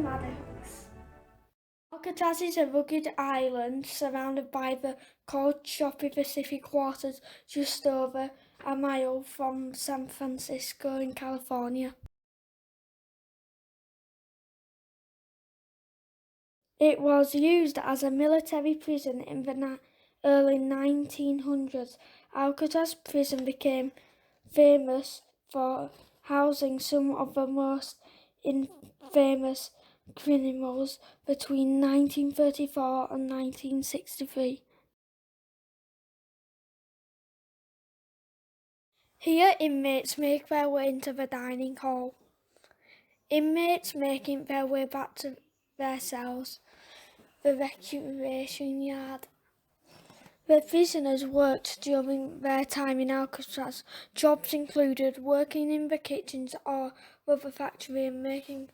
Maddocks. Alcatraz is a rugged island surrounded by the cold, choppy Pacific waters just over a mile from San Francisco in California. It was used as a military prison in the early 1900s. Alcatraz prison became famous for housing some of the most infamous criminals between 1934 and 1963. Here, inmates make their way into the dining hall. Inmates making their way back to their cells, the recreation yard. The prisoners worked during their time in Alcatraz. Jobs included working in the kitchens or rubber factory and making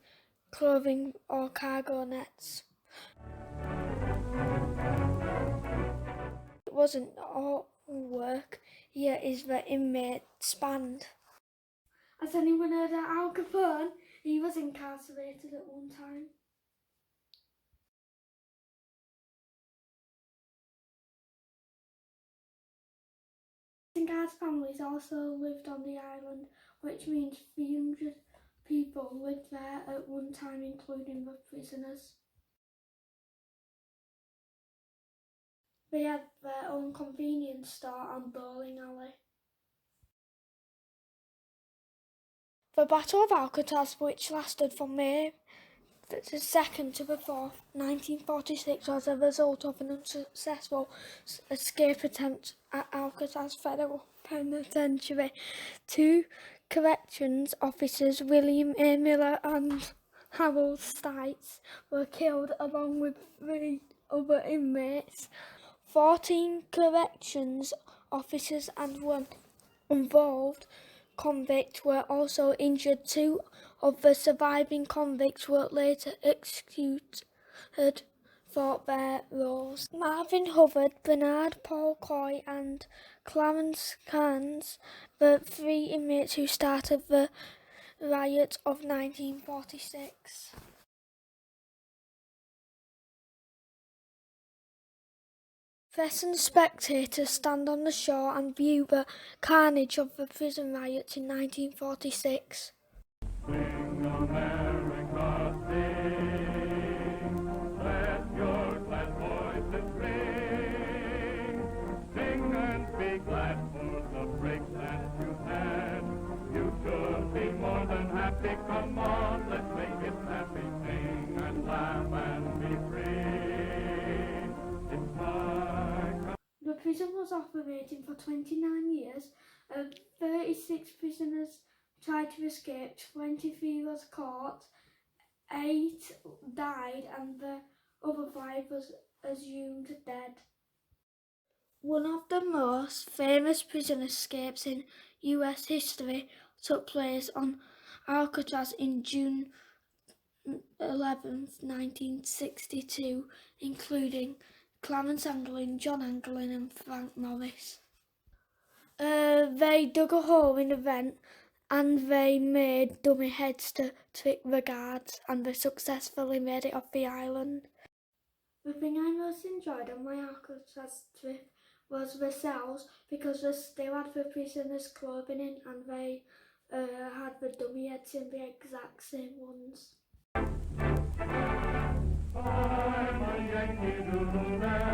clothing or cargo nets. It wasn't all work. Here is the inmates band. Has anyone heard of Al Capone? He was incarcerated at one time. Guards families also lived on the island, which means 300 people lived there at one time, including the prisoners. They had their own convenience store and bowling alley. The Battle of Alcatraz, which lasted from May the 2nd to the 4th, 1946, was a result of an unsuccessful escape attempt at Alcatraz Federal Penitentiary. Two corrections officers, William A. Miller and Harold Stites, were killed along with 3 other inmates. 14 corrections officers and 1 involved convict were also injured. 2 of the surviving convicts were later executed for their roles. Marvin Hubbard, Bernard Paul Coy and Clarence Cairns, the 3 inmates who started the riot of 1946. Threatened spectators stand on the shore and view the carnage of the prison riots in 1946. Sing America, sing, let your glad voices ring. Sing and be glad for the break that you had. You should be more than happy, come on, let's make it happy. Sing and laugh and be free. The prison was operating for 29 years. 36 prisoners tried to escape, 23 was caught, 8 died and the other 5 was assumed dead. One of the most famous prison escapes in US history took place on Alcatraz in June 11, 1962, including Clarence Anglin, John Anglin and Frank Morris. They dug a hole in the vent and they made dummy heads to trick the guards, and they successfully made it off the island. The thing I most enjoyed on my Alcatraz trip was the cells, because they still had the prisoners' clothing in and they had the dummy heads in the exact same ones. I'm a Yankee Doodle Man.